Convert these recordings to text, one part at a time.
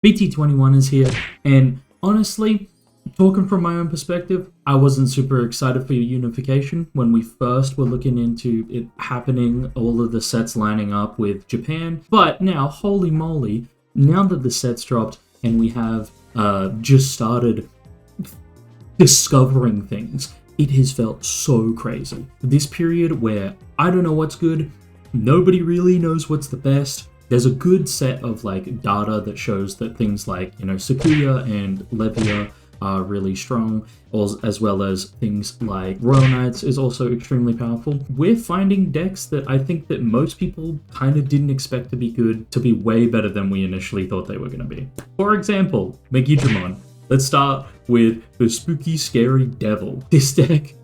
BT21 is here, and honestly, talking from my own perspective, I wasn't super excited for unification when we first were looking into it happening, all of the sets lining up with Japan. But now, holy moly, now that the sets dropped and we have just started discovering things, it has felt so crazy. This period where I don't know what's good, nobody really knows what's the best. There's a good set of like data that shows that things like, Sakuya and Levia are really strong, as well as things like Royal Knights is also extremely powerful. We're finding decks that I think that most people kind of didn't expect to be good, to be way better than we initially thought they were going to be. For example, Megidramon. Let's start with the Spooky Scary Devil. This deck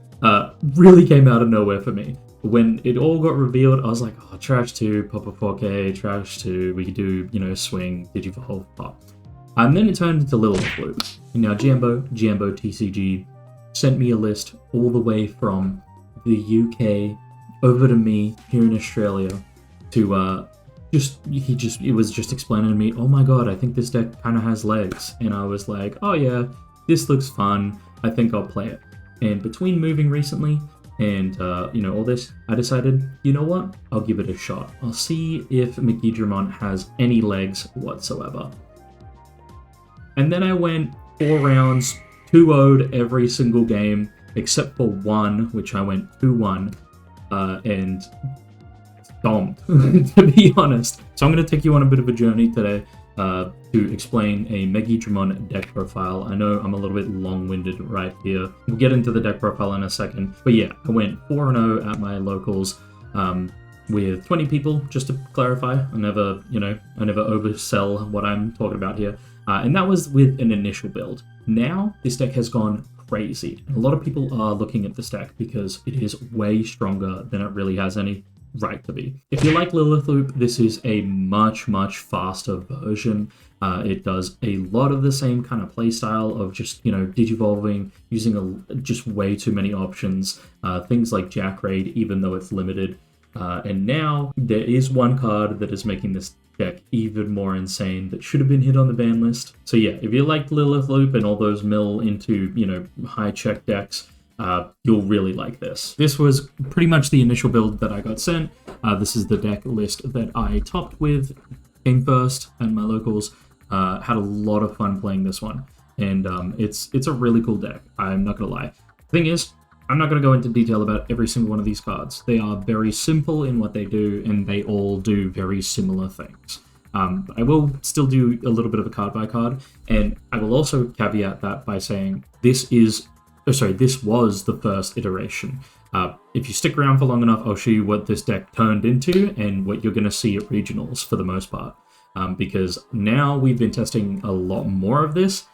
really came out of nowhere for me. When it all got revealed, I was like, oh, Trash 2, Pop a 4K, Trash 2, we could do, Swing, Digivolve, Pop. And then it turned into Lilith Loop. And now Jambo TCG sent me a list all the way from the UK over to me here in Australia to it was just explaining to me, oh my god, I think this deck kind of has legs. And I was like, oh yeah, this looks fun, I think I'll play it. And between moving recently and all this, I decided, you know what, I'll give it a shot. I'll see if Megidramon has any legs whatsoever. And then I went 4 rounds, 2-0'd every single game, except for one, which I went 2-1, and stomped, to be honest. So I'm going to take you on a bit of a journey today to explain a Megidramon deck profile. I know I'm a little bit long-winded right here. We'll get into the deck profile in a second. But yeah, I went 4-0 at my locals with 20 people, just to clarify. I never oversell what I'm talking about here. And that was with an initial build. Now, this deck has gone crazy. A lot of people are looking at this deck because it is way stronger than it really has any right to be. If you like Lilith Loop, this is a much, much faster version. It does a lot of the same kind of playstyle of just, digivolving, using just way too many options. Things like Jack Raid, even though it's limited. And now there is one card that is making this deck even more insane that should have been hit on the ban list. So yeah, if you like Lilith Loop and all those mill into, high check decks, you'll really like this. This was pretty much the initial build that I got sent. This is the deck list that I topped with, came first at my locals. Had a lot of fun playing this one. And it's a really cool deck, I'm not gonna lie. Thing is, I'm not going to go into detail about every single one of these cards. They are very simple in what they do, and they all do very similar things. I will still do a little bit of a card by card, and I will also caveat that by saying this was the first iteration. If you stick around for long enough, I'll show you what this deck turned into and what you're going to see at regionals for the most part. Because now we've been testing a lot more of this.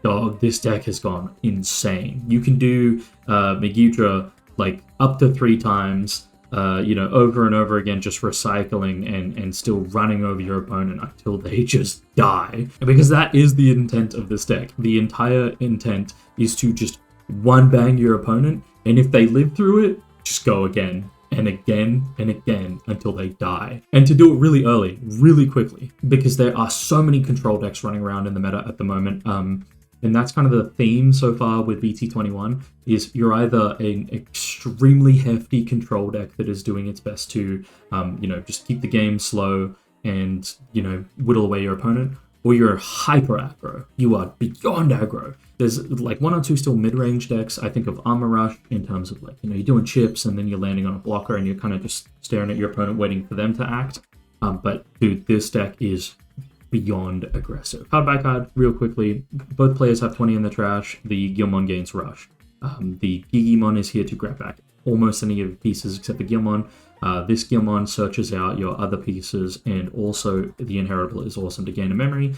Dog, this deck has gone insane. You can do Megidra like up to 3 times, over and over again, just recycling and still running over your opponent until they just die. Because that is the intent of this deck. The entire intent is to just one bang your opponent, and if they live through it, just go again and again and again until they die. And to do it really early, really quickly, because there are so many control decks running around in the meta at the moment. And that's kind of the theme so far with BT21, is you're either an extremely hefty control deck that is doing its best to, just keep the game slow and, whittle away your opponent, or you're hyper aggro. You are beyond aggro. There's like 1 or 2 still mid-range decks. I think of Armor Rush in terms of you're doing chips and then you're landing on a blocker and you're kind of just staring at your opponent waiting for them to act. But dude, this deck is beyond aggressive. Card by card, real quickly, both players have 20 in the trash. The Gilmon gains Rush. The Digimon is here to grab back almost any of the pieces except the Gilmon. This Gilmon searches out your other pieces, and also the Inheritable is awesome to gain a memory.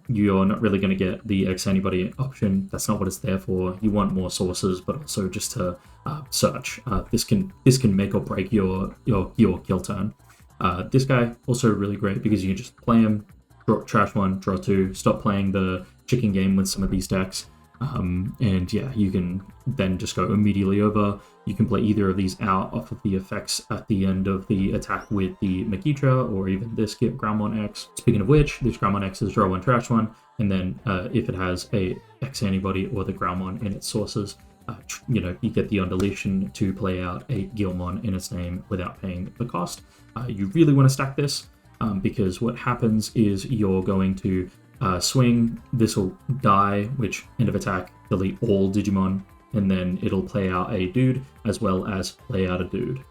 You're not really going to get the X Anybody option. That's not what it's there for. You want more sources, but also just to search. This can make or break your kill turn. This guy also really great because you can just play him, trash 1, draw 2, stop playing the chicken game with some of these decks. And yeah, you can then just go immediately over. You can play either of these out off of the effects at the end of the attack with the Megidra, or even this Groundmon X. Speaking of which, this Groundmon X is draw one, trash one, and then if it has a X antibody or the Groundmon in its sources, you get the Undulation to play out a Guilmon in its name without paying the cost. You really want to stack this, because what happens is you're going to swing, this will die, which end of attack, delete all Digimon, and then it'll play out a dude as well as play out a dude.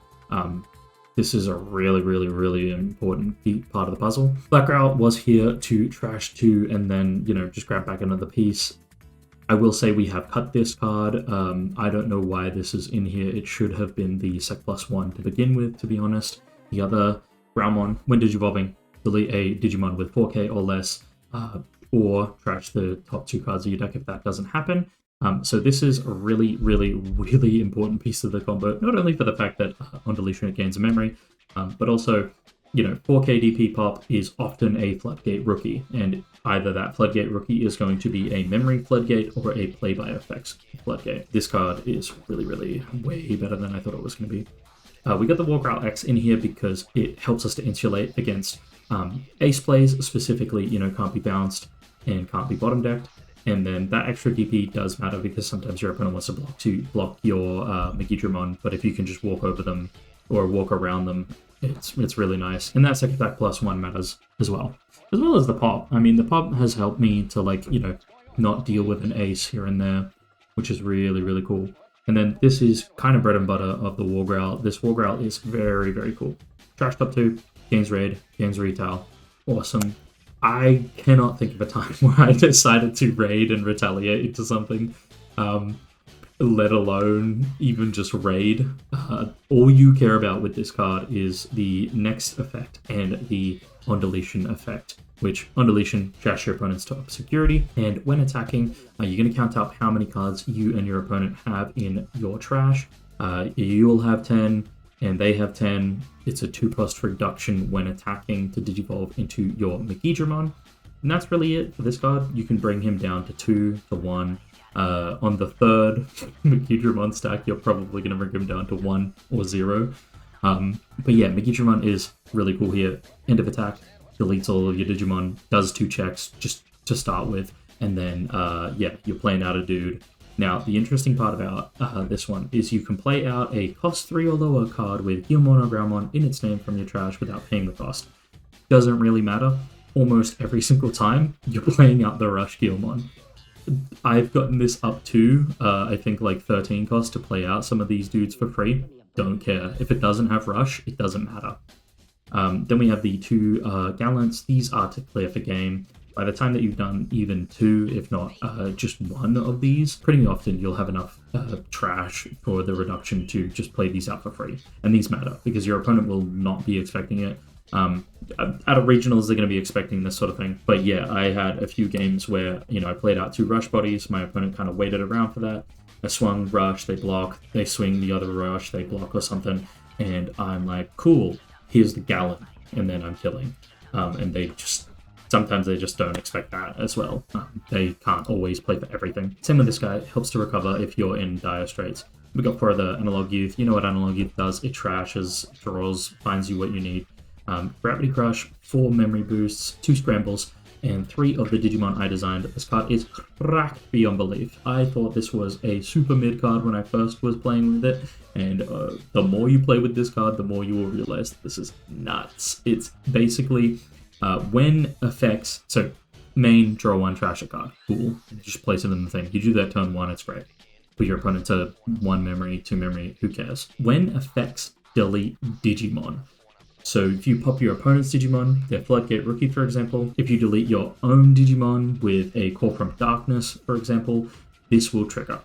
This is a really, really, really important part of the puzzle. Black Growl was here to trash 2 and then, just grab back another piece. I will say we have cut this card. I don't know why this is in here. It should have been the Sec +1 to begin with, to be honest. The other Groundmon, when Digivolving, delete a Digimon with 4k or less, or trash the top 2 cards of your deck if that doesn't happen. So this is a really, really, really important piece of the combo, not only for the fact that Undulation gains a memory, but also, 4k DP pop is often a Floodgate rookie, and either that Floodgate rookie is going to be a memory Floodgate or a play by effects Floodgate. This card is really, really way better than I thought it was going to be. We got the War Growl X in here because it helps us to insulate against ace plays, specifically, can't be bounced and can't be bottom decked. And then that extra DP does matter because sometimes your opponent wants to block your Megidramon, but if you can just walk over them or walk around them, it's really nice. And that second attack +1 matters as well as the pop. I mean, the pop has helped me to not deal with an ace here and there, which is really, really cool. And then this is kind of bread and butter of the War Growl. This War Growl is very, very cool. Trash top 2, gains raid, gains retail. Awesome. I cannot think of a time where I decided to raid and retaliate into something, let alone even just raid. All you care about with this card is the next effect and the Undulation effect, which Undulation trash your opponent's top security, and when attacking, you're going to count out how many cards you and your opponent have in your trash. You'll have 10, and they have 10. It's a 2-cost reduction when attacking to Digivolve into your Megidramon. And that's really it for this card. You can bring him down to 2 to 1. On the third Megidramon stack, you're probably going to bring him down to 1 or 0. But yeah, Megidramon is really cool here. End of attack, deletes all of your Digimon, does 2 checks just to start with. And then, you're playing out a dude. Now, the interesting part about this one is you can play out a cost 3 or lower card with Guilmon or Groundmon in its name from your trash without paying the cost. Doesn't really matter. Almost every single time, you're playing out the Rush Guilmon. I've gotten this up to, I think, 13 cost to play out some of these dudes for free. Don't care. If it doesn't have Rush, it doesn't matter. Then we have the 2 Gallants. These are to clear for game. By the time that you've done even 2, if not just 1 of these, pretty often you'll have enough trash for the reduction to just play these out for free. And these matter because your opponent will not be expecting it. Out of regionals, they're going to be expecting this sort of thing. But yeah, I had a few games where, I played out 2 rush bodies. My opponent kind of waited around for that. I swung rush, they block. They swing the other rush, they block or something. And I'm like, cool, here's the Gallant. And then I'm killing. And sometimes they just don't expect that as well. They can't always play for everything. Same with this guy, helps to recover if you're in dire straits. We got for the Analog Youth. You know what Analog Youth does? It trashes, draws, finds you what you need. Gravity Crush, 4 memory boosts, 2 scrambles, and 3 of the Digimon I designed. This card is cracked beyond belief. I thought this was a super mid card when I first was playing with it, and the more you play with this card, the more you will realize that this is nuts. It's basically when effects, so main, draw 1, trash a card, cool, just place it in the thing. You do that turn 1, it's great. Put your opponent to 1 memory, 2 memory, who cares? When effects delete Digimon, so if you pop your opponent's Digimon, their Floodgate rookie, for example, if you delete your own Digimon with a Call from Darkness, for example, this will trigger.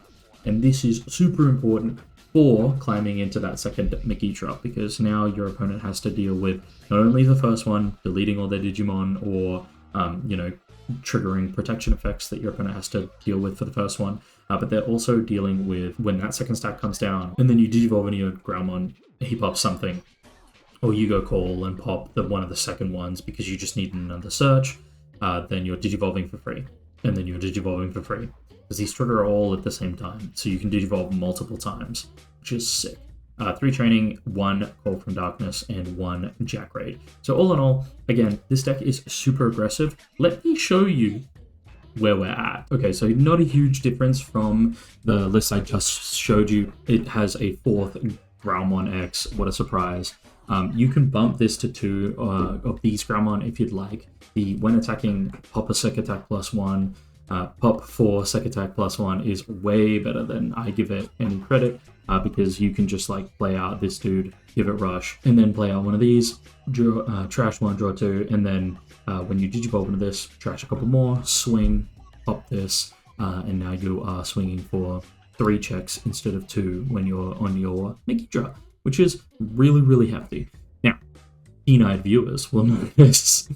And this is super important for climbing into that second Megidra, because now your opponent has to deal with not only the first one, deleting all their Digimon, or, triggering protection effects that your opponent has to deal with for the first one, but they're also dealing with when that second stack comes down, and then you Digivolve into your Groundmon, he pops something, or you go call and pop one of the second ones because you just need another search, then you're Digivolving for free. and then you're digivolving for free. Because these trigger all at the same time, so you can digivolve multiple times, which is sick. 3 training, 1 Call from Darkness, and 1 Jack Raid. So all in all, again, this deck is super aggressive. Let me show you where we're at. Okay, so not a huge difference from the list I just showed you. It has a 4th Graumon X, what a surprise. You can bump this to 2 of these Graumon if you'd like. When attacking, pop a Sec Attack +1, pop 4 Sec Attack +1 is way better than I give it any credit, because you can just like play out this dude, give it rush, and then play out one of these, trash 1, draw 2, and then when you digivolve into this, trash a couple more, swing, pop this, and now you are swinging for 3 checks instead of 2 when you're on your Megidra, which is really, really hefty. Now, keen-eyed viewers will notice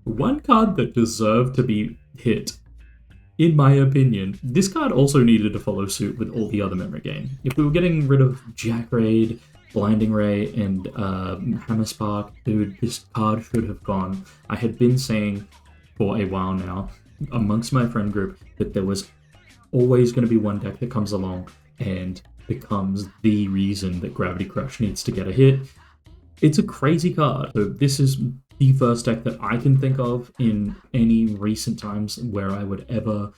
one card that deserved to be hit. In my opinion, this card also needed to follow suit with all the other memory gain. If we were getting rid of Jack Raid, Blinding Ray, and Hammer Spark, dude, this card should have gone. I had been saying for a while now, amongst my friend group, that there was always going to be one deck that comes along and becomes the reason that Gravity Crush needs to get a hit. It's a crazy card. So this is the first deck that I can think of in any recent times where I would ever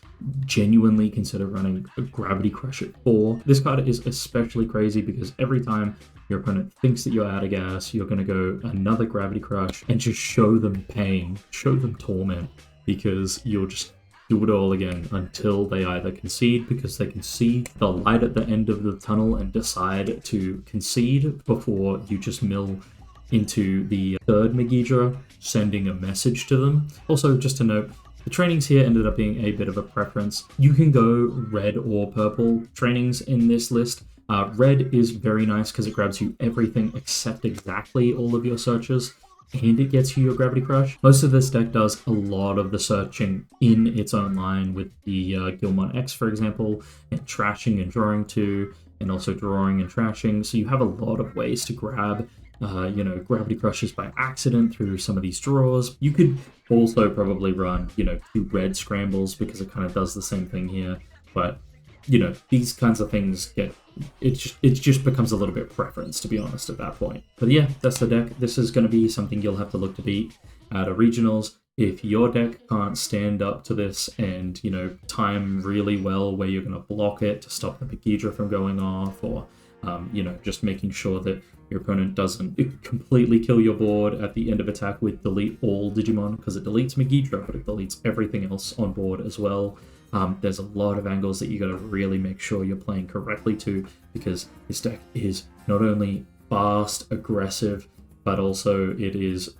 genuinely consider running a Gravity Crush at 4. This card is especially crazy because every time your opponent thinks that you're out of gas, you're going to go another Gravity Crush and just show them pain, show them torment, because you'll just do it all again until they either concede because they can see the light at the end of the tunnel and decide to concede before you just mill into the 3rd Megidra, sending a message to them. Also, just to note, the trainings here ended up being a bit of a preference. You can go red or purple trainings in this list. Red is very nice because it grabs you everything except exactly all of your searches, and it gets you your Gravity Crush. Most of this deck does a lot of the searching in its own line with the Gilmon X, for example, and trashing and drawing 2, and also drawing and trashing. So you have a lot of ways to grab Gravity Crushes by accident through some of these draws. You could also probably run, 2 red scrambles because it kind of does the same thing here. But, these kinds of things it just becomes a little bit preference, to be honest, at that point. But yeah, that's the deck. This is going to be something you'll have to look to beat at a regionals. If your deck can't stand up to this and, time really well where you're going to block it to stop the Megidra from going off, or, just making sure that your opponent doesn't completely kill your board at the end of attack with delete all Digimon, because it deletes Megidra, but it deletes everything else on board as well. There's a lot of angles that you got to really make sure you're playing correctly to, because this deck is not only fast, aggressive, but also it is,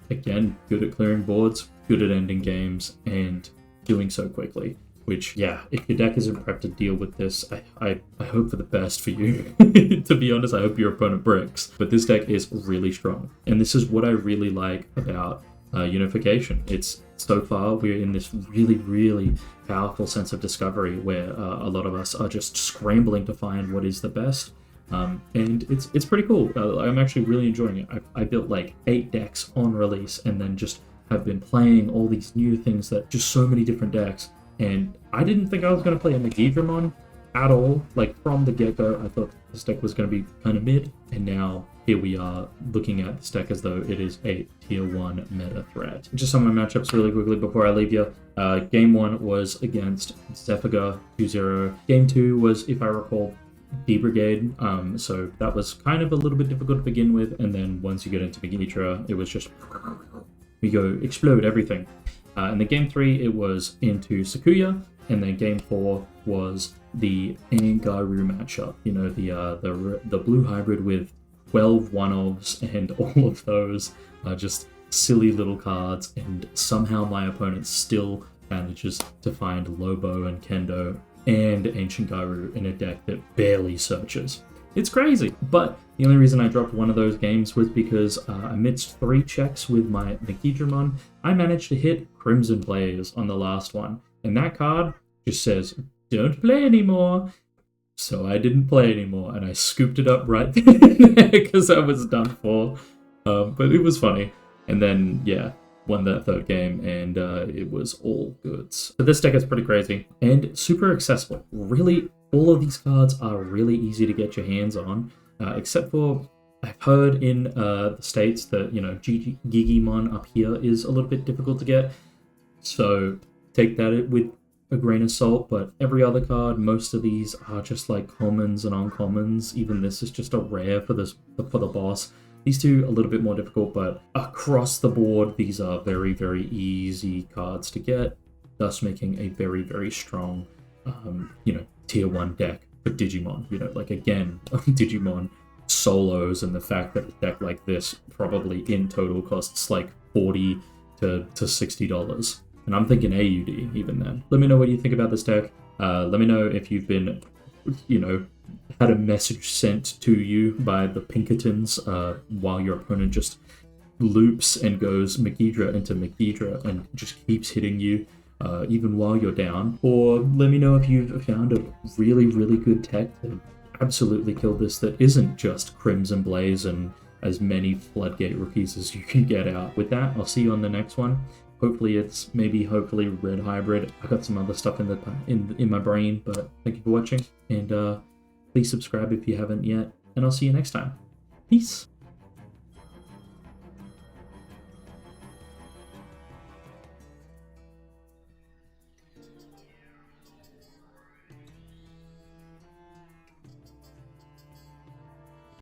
again, good at clearing boards, good at ending games, and doing so quickly. Which, yeah, if your deck isn't prepped to deal with this, I hope for the best for you. To be honest, I hope your opponent bricks. But this deck is really strong. And this is what I really like about Unification. It's, so far, we're in this really, really powerful sense of discovery where a lot of us are just scrambling to find what is the best. And it's pretty cool. I'm actually really enjoying it. I built like 8 decks on release and then just have been playing all these new things, that just so many different decks. And I didn't think I was going to play a Megidramon at all. Like, from the get-go, I thought this deck was going to be kind of mid. And now, here we are, looking at this deck as though it is a tier 1 meta threat. Just some of my matchups really quickly before I leave you. Game 1 was against Zephyga 2-0. Game 2 was, if I recall, D-Brigade. So that was kind of a little bit difficult to begin with. And then once you get into Megidra, it was just... we go explode everything. And then game 3, it was into Sakuya, and then game 4 was the Angaru matchup. The blue hybrid with 12 one-offs and all of those are just silly little cards, and somehow my opponent still manages to find Lobo and Kendo and Ancient Garu in a deck that barely searches. It's crazy, but the only reason I dropped one of those games was because amidst 3 checks with my Megidramon, I managed to hit Crimson Blaze on the last one, and that card just says, don't play anymore. So I didn't play anymore, and I scooped it up right there because I was done for. But it was funny. And then, yeah, won that third game, and it was all goods. But this deck is pretty crazy and super accessible. Really, all of these cards are really easy to get your hands on, except for I've heard in the States that, Digimon up here is a little bit difficult to get. So take that with a grain of salt, but every other card, most of these are just like commons and uncommons. Even this is just a rare for the boss. These two a little bit more difficult, but across the board, these are very, very easy cards to get, thus making a very, very strong, tier 1 deck for Digimon. Again, Digimon solos, and the fact that a deck like this probably in total costs like $40 to $60. And I'm thinking AUD even then. Let me know what you think about this deck. Let me know if you've been, had a message sent to you by the Pinkertons while your opponent just loops and goes Megidra into Megidra and just keeps hitting you even while you're down. Or let me know if you've found a really, really good tech to absolutely kill this that isn't just Crimson Blaze and as many Floodgate rookies as you can get out. With that, I'll see you on the next one. Hopefully it's hopefully Red Hybrid. I got some other stuff in my brain, but thank you for watching, and please subscribe if you haven't yet, and I'll see you next time. Peace.